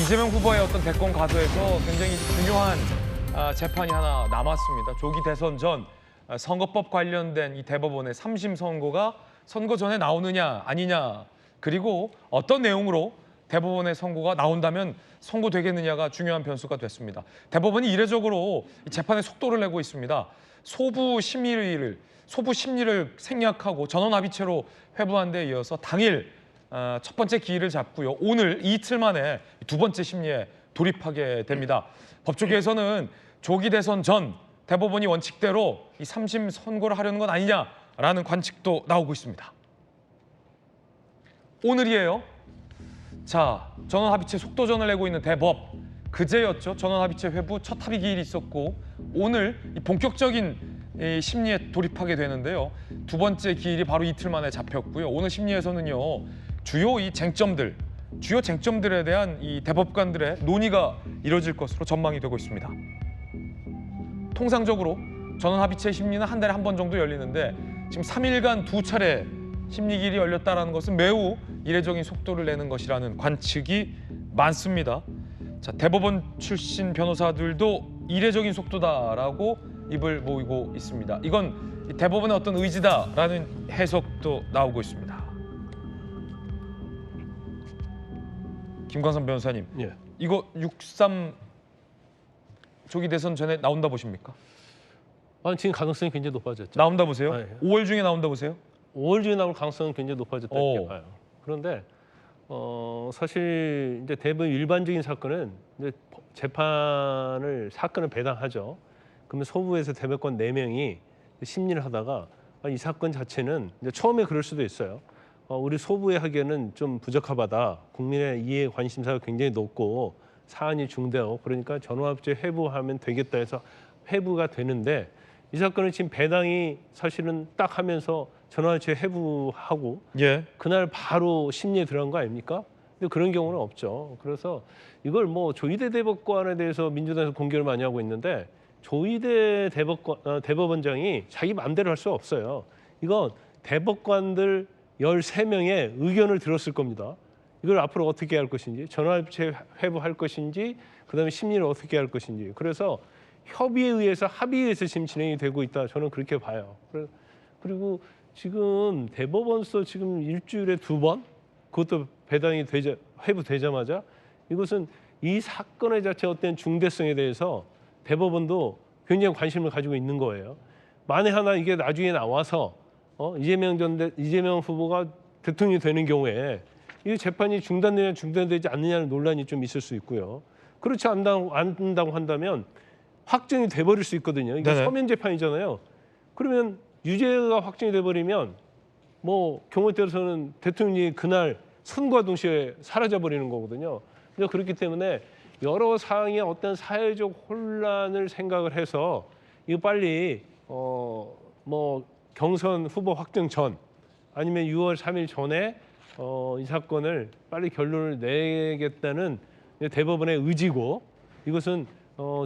이재명 후보의 어떤 대권 가도에서 굉장히 중요한 재판이 하나 남았습니다. 조기 대선 전 선거법 관련된 이 대법원의 3심 선고가 선거 전에 나오느냐 아니냐, 그리고 어떤 내용으로 대법원의 선고가 나온다면 선고되겠느냐가 중요한 변수가 됐습니다. 대법원이 이례적으로 이 재판에 속도를 내고 있습니다. 소부 심리를 생략하고 전원합의체로 회부한 데 이어서 당일 첫 번째 기일을 잡고요. 오늘 이틀 만에 두 번째 심리에 돌입하게 됩니다. 법조계에서는 조기 대선 전 대법원이 원칙대로 이 3심 선고를 하려는 건 아니냐라는 관측도 나오고 있습니다. 오늘이에요. 자, 전원합의체 속도전을 내고 있는 대법. 그제였죠. 전원합의체 회부 첫 합의 기일이 있었고 오늘 이 본격적인 이 심리에 돌입하게 되는데요. 두 번째 기일이 바로 이틀 만에 잡혔고요. 오늘 심리에서는요. 주요 쟁점들에 대한 이 대법관들의 논의가 이뤄질 것으로 전망이 되고 있습니다. 통상적으로 전원합의체 심리는 한 달에 한 번 정도 열리는데 지금 3일간 두 차례 심리기일이 열렸다는 것은 매우 이례적인 속도를 내는 것이라는 관측이 많습니다. 자, 대법원 출신 변호사들도 이례적인 속도다라고 입을 모으고 있습니다. 이건 대법원의 어떤 의지다라는 해석도 나오고 있습니다. 김광선 변호사님, 예. 이거 6.3 조기 대선 전에 나온다 보십니까? 지금 가능성이 굉장히 높아졌죠. 나온다 보세요? 예. 5월 중에 나온다 보세요? 5월 중에 나올 가능성은 굉장히 높아졌다 이렇게 봐요. 그런데 사실 이제 대부분 일반적인 사건은 이제 사건을 배당하죠. 그러면 소부에서 대법관 4명이 심리를 하다가 이 사건 자체는 이제 처음에 그럴 수도 있어요. 우리 소부의 하기에는 좀 부적합하다. 국민의 이해 관심사가 굉장히 높고 사안이 중대하고 그러니까 전원합의체 회부하면 되겠다 해서 회부가 되는데 이 사건은 지금 배당이 사실은 딱 하면서 전원합의체 회부하고 예. 그날 바로 심리에 들어간 거 아닙니까? 근데 그런 경우는 없죠. 그래서 이걸 뭐 조희대 대법관에 대해서 민주당에서 공격을 많이 하고 있는데 조희대 대법원장이 자기 마음대로 할 수 없어요. 이건 대법관들 13명의 의견을 들었을 겁니다. 이걸 앞으로 어떻게 할 것인지, 전원합의체 회부할 것인지, 그다음에 심리를 어떻게 할 것인지. 그래서 협의에 의해서 합의에 의해서 지금 진행이 되고 있다. 저는 그렇게 봐요. 그리고 지금 대법원서 지금 일주일에 2번, 그것도 배당이 회부되자마자 이것은 이 사건의 자체 어떤 중대성에 대해서 대법원도 굉장히 관심을 가지고 있는 거예요. 만에 하나 이게 나중에 나와서 이재명 후보가 대통령이 되는 경우에 이 재판이 중단되냐 중단되지 않느냐는 논란이 좀 있을 수 있고요. 그렇지 않는다고 한다면 확정이 돼버릴 수 있거든요. 이게 서면 재판이잖아요. 그러면 유죄가 확정이 돼버리면 뭐 경우에 따라서는 대통령이 그날 선고와 동시에 사라져버리는 거거든요. 그렇기 때문에 여러 사항의 어떤 사회적 혼란을 생각을 해서 이거 빨리 뭐 경선 후보 확정 전 아니면 6월 3일 전에 이 사건을 빨리 결론을 내겠다는 대법원의 의지고 이것은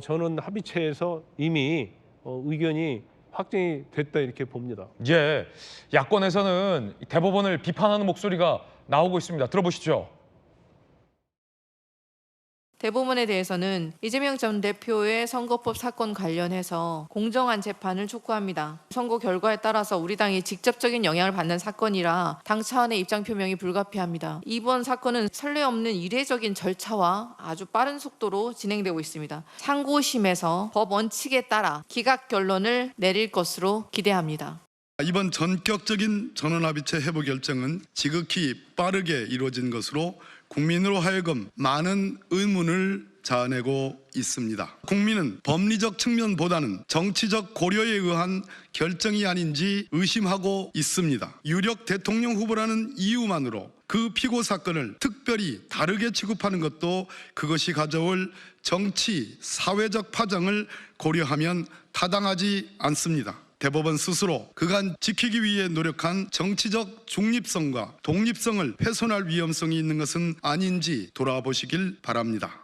저는 합의체에서 이미 의견이 확정이 됐다 이렇게 봅니다. 예, 야권에서는 대법원을 비판하는 목소리가 나오고 있습니다. 들어보시죠. 대법원에 대해서는 이재명 전 대표의 선거법 사건 관련해서 공정한 재판을 촉구합니다. 선거 결과에 따라서 우리 당이 직접적인 영향을 받는 사건이라 당 차원의 입장 표명이 불가피합니다. 이번 사건은 선례 없는 이례적인 절차와 아주 빠른 속도로 진행되고 있습니다. 상고심에서 법 원칙에 따라 기각 결론을 내릴 것으로 기대합니다. 이번 전격적인 전원합의체 회부 결정은 지극히 빠르게 이루어진 것으로 국민으로 하여금 많은 의문을 자아내고 있습니다. 국민은 법리적 측면보다는 정치적 고려에 의한 결정이 아닌지 의심하고 있습니다. 유력 대통령 후보라는 이유만으로 그 피고 사건을 특별히 다르게 취급하는 것도 그것이 가져올 정치, 사회적 파장을 고려하면 타당하지 않습니다. 대법원 스스로 그간 지키기 위해 노력한 정치적 중립성과 독립성을 훼손할 위험성이 있는 것은 아닌지 돌아보시길 바랍니다.